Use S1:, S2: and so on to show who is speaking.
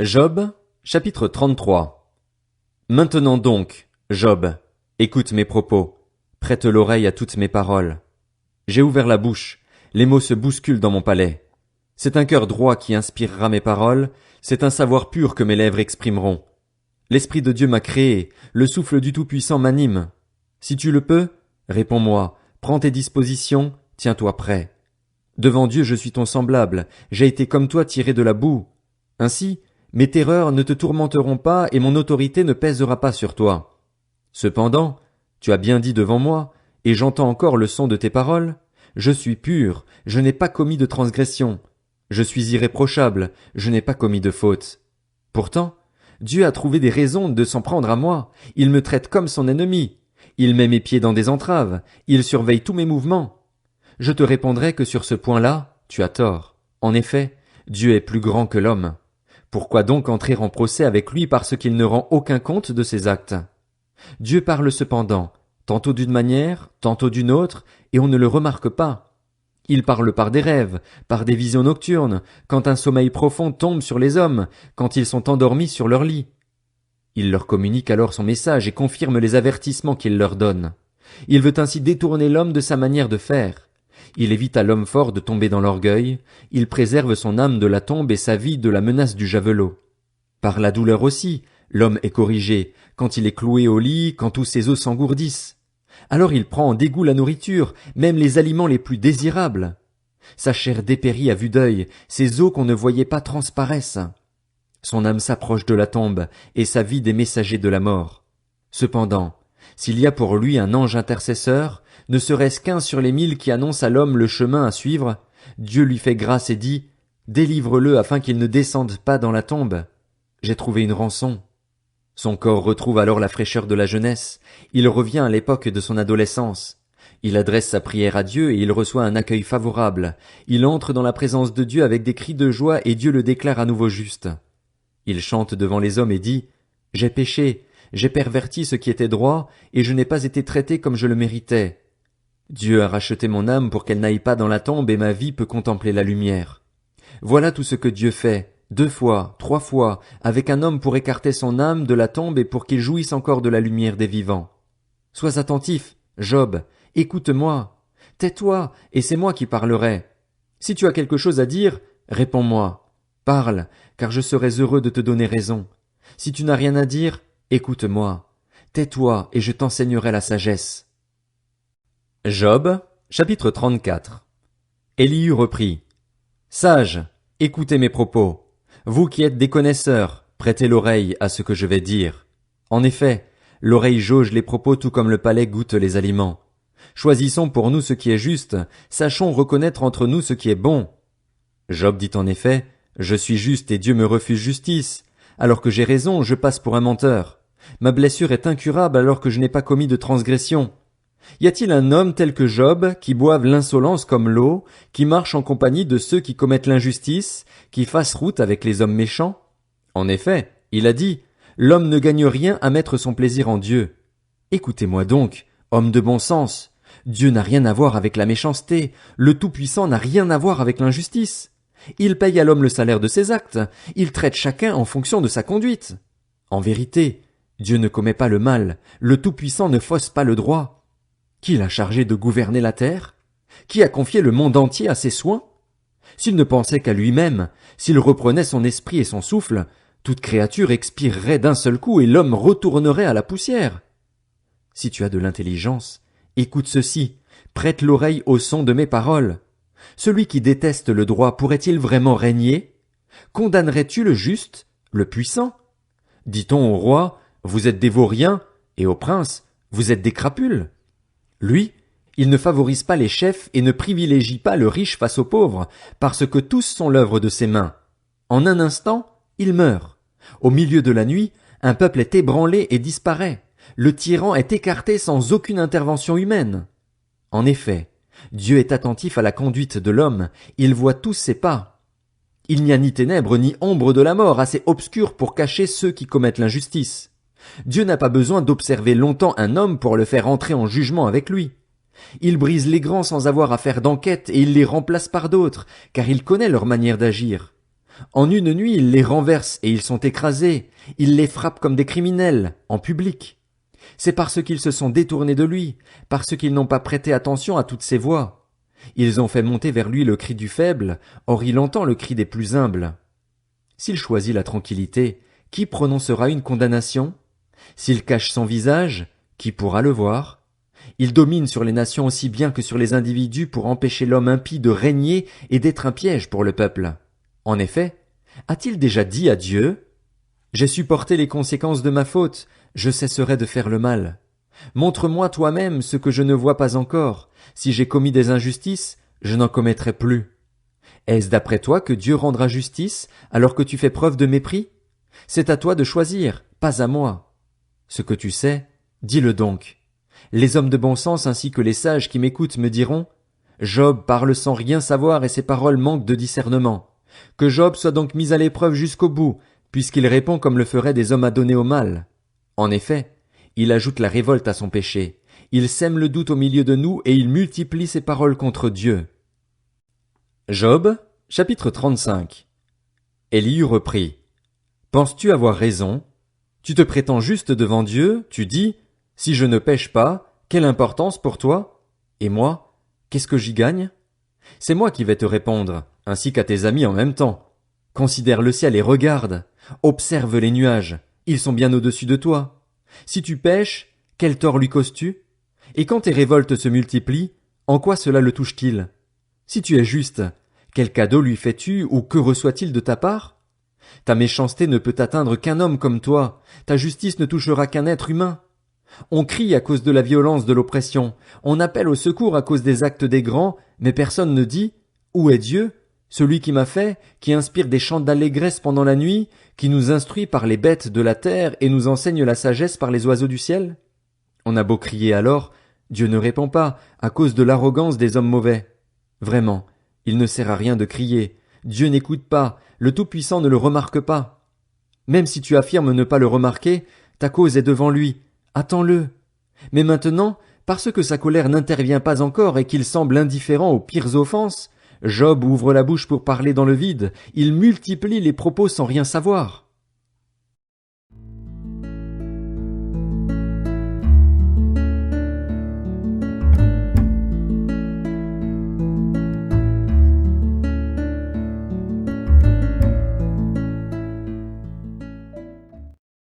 S1: Job, chapitre 33. Maintenant donc, Job, écoute mes propos, prête l'oreille à toutes mes paroles. J'ai ouvert la bouche, les mots se bousculent dans mon palais. C'est un cœur droit qui inspirera mes paroles, c'est un savoir pur que mes lèvres exprimeront. L'Esprit de Dieu m'a créé, le souffle du Tout-Puissant m'anime. Si tu le peux, réponds-moi, prends tes dispositions, tiens-toi prêt. Devant Dieu je suis ton semblable, j'ai été comme toi tiré de la boue. Ainsi, mes terreurs ne te tourmenteront pas et mon autorité ne pèsera pas sur toi. Cependant, tu as bien dit devant moi, et j'entends encore le son de tes paroles. Je suis pur, je n'ai pas commis de transgression. Je suis irréprochable, je n'ai pas commis de faute. Pourtant, Dieu a trouvé des raisons de s'en prendre à moi. Il me traite comme son ennemi. Il met mes pieds dans des entraves. Il surveille tous mes mouvements. Je te répondrai que sur ce point-là, tu as tort. En effet, Dieu est plus grand que l'homme. Pourquoi donc entrer en procès avec lui parce qu'il ne rend aucun compte de ses actes? Dieu parle cependant, tantôt d'une manière, tantôt d'une autre, et on ne le remarque pas. Il parle par des rêves, par des visions nocturnes, quand un sommeil profond tombe sur les hommes, quand ils sont endormis sur leur lit. Il leur communique alors son message et confirme les avertissements qu'il leur donne. Il veut ainsi détourner l'homme de sa manière de faire. Il évite à l'homme fort de tomber dans l'orgueil, il préserve son âme de la tombe et sa vie de la menace du javelot. Par la douleur aussi, l'homme est corrigé, quand il est cloué au lit, quand tous ses os s'engourdissent. Alors il prend en dégoût la nourriture, même les aliments les plus désirables. Sa chair dépérit à vue d'œil, ses os qu'on ne voyait pas transparaissent. Son âme s'approche de la tombe, et sa vie des messagers de la mort. Cependant, s'il y a pour lui un ange intercesseur, ne serait-ce qu'un sur les 1000 qui annonce à l'homme le chemin à suivre, Dieu lui fait grâce et dit, « Délivre-le afin qu'il ne descende pas dans la tombe. J'ai trouvé une rançon. » Son corps retrouve alors la fraîcheur de la jeunesse, il revient à l'époque de son adolescence. Il adresse sa prière à Dieu et il reçoit un accueil favorable. Il entre dans la présence de Dieu avec des cris de joie et Dieu le déclare à nouveau juste. Il chante devant les hommes et dit, « J'ai péché, j'ai perverti ce qui était droit, et je n'ai pas été traité comme je le méritais. Dieu a racheté mon âme pour qu'elle n'aille pas dans la tombe et ma vie peut contempler la lumière. Voilà tout ce que Dieu fait, 2 fois, 3 fois, avec un homme pour écarter son âme de la tombe et pour qu'il jouisse encore de la lumière des vivants. Sois attentif, Job, écoute-moi. Tais-toi, et c'est moi qui parlerai. Si tu as quelque chose à dire, réponds-moi. Parle, car je serai heureux de te donner raison. Si tu n'as rien à dire, écoute-moi. Tais-toi, et je t'enseignerai la sagesse. Job, chapitre 34. Élihu reprit. Sages, écoutez mes propos. Vous qui êtes des connaisseurs, prêtez l'oreille à ce que je vais dire. En effet, l'oreille jauge les propos tout comme le palais goûte les aliments. Choisissons pour nous ce qui est juste, sachons reconnaître entre nous ce qui est bon. Job dit en effet, je suis juste et Dieu me refuse justice. Alors que j'ai raison, je passe pour un menteur. Ma blessure est incurable alors que je n'ai pas commis de transgression. Y a-t-il un homme tel que Job, qui boive l'insolence comme l'eau, qui marche en compagnie de ceux qui commettent l'injustice, qui fasse route avec les hommes méchants? En effet, il a dit, l'homme ne gagne rien à mettre son plaisir en Dieu. Écoutez-moi donc, homme de bon sens. Dieu n'a rien à voir avec la méchanceté, le Tout-Puissant n'a rien à voir avec l'injustice. Il paye à l'homme le salaire de ses actes, il traite chacun en fonction de sa conduite. En vérité, Dieu ne commet pas le mal, le Tout-Puissant ne fausse pas le droit. Qui l'a chargé de gouverner la terre? Qui a confié le monde entier à ses soins? S'il ne pensait qu'à lui-même, s'il reprenait son esprit et son souffle, toute créature expirerait d'un seul coup et l'homme retournerait à la poussière. Si tu as de l'intelligence, écoute ceci, prête l'oreille au son de mes paroles. Celui qui déteste le droit pourrait-il vraiment régner? Condamnerais-tu le juste, le puissant? Dit-on au roi, vous êtes des vauriens, et au prince, vous êtes des crapules? Lui, il ne favorise pas les chefs et ne privilégie pas le riche face aux pauvres, parce que tous sont l'œuvre de ses mains. En un instant, il meurt. Au milieu de la nuit, un peuple est ébranlé et disparaît. Le tyran est écarté sans aucune intervention humaine. En effet, Dieu est attentif à la conduite de l'homme, il voit tous ses pas. Il n'y a ni ténèbres ni ombre de la mort assez obscure pour cacher ceux qui commettent l'injustice. Dieu n'a pas besoin d'observer longtemps un homme pour le faire entrer en jugement avec lui. Il brise les grands sans avoir à faire d'enquête et il les remplace par d'autres, car il connaît leur manière d'agir. En une nuit, il les renverse et ils sont écrasés. Il les frappe comme des criminels, en public. C'est parce qu'ils se sont détournés de lui, parce qu'ils n'ont pas prêté attention à toutes ses voix. Ils ont fait monter vers lui le cri du faible, or il entend le cri des plus humbles. S'il choisit la tranquillité, qui prononcera une condamnation? S'il cache son visage, qui pourra le voir? Il domine sur les nations aussi bien que sur les individus pour empêcher l'homme impie de régner et d'être un piège pour le peuple. En effet, a-t-il déjà dit à Dieu: j'ai supporté les conséquences de ma faute, je cesserai de faire le mal. Montre-moi toi-même ce que je ne vois pas encore. Si j'ai commis des injustices, je n'en commettrai plus. Est-ce d'après toi que Dieu rendra justice alors que tu fais preuve de mépris? C'est à toi de choisir, pas à moi. Ce que tu sais, dis-le donc. Les hommes de bon sens ainsi que les sages qui m'écoutent me diront: Job parle sans rien savoir et ses paroles manquent de discernement. Que Job soit donc mis à l'épreuve jusqu'au bout, puisqu'il répond comme le feraient des hommes adonnés au mal. En effet, il ajoute la révolte à son péché. Il sème le doute au milieu de nous et il multiplie ses paroles contre Dieu. Job, chapitre 35. Élie reprit: penses-tu avoir raison? Tu te prétends juste devant Dieu, tu dis: si je ne pêche pas, quelle importance pour toi? Et moi, qu'est-ce que j'y gagne? C'est moi qui vais te répondre, ainsi qu'à tes amis en même temps. Considère le ciel et regarde. Observe les nuages. Ils sont bien au-dessus de toi. Si tu pêches, quel tort lui causes-tu? Et quand tes révoltes se multiplient, en quoi cela le touche-t-il? Si tu es juste, quel cadeau lui fais-tu ou que reçoit-il de ta part? Ta méchanceté ne peut atteindre qu'un homme comme toi. Ta justice ne touchera qu'un être humain. On crie à cause de la violence de l'oppression. On appelle au secours à cause des actes des grands, mais personne ne dit: où est Dieu? Celui qui m'a fait, qui inspire des chants d'allégresse pendant la nuit, qui nous instruit par les bêtes de la terre et nous enseigne la sagesse par les oiseaux du ciel? On a beau crier alors, Dieu ne répond pas, à cause de l'arrogance des hommes mauvais. Vraiment, il ne sert à rien de crier. Dieu n'écoute pas, le Tout-Puissant ne le remarque pas. Même si tu affirmes ne pas le remarquer, ta cause est devant lui. Attends-le. Mais maintenant, parce que sa colère n'intervient pas encore et qu'il semble indifférent aux pires offenses, Job ouvre la bouche pour parler dans le vide, il multiplie les propos sans rien savoir.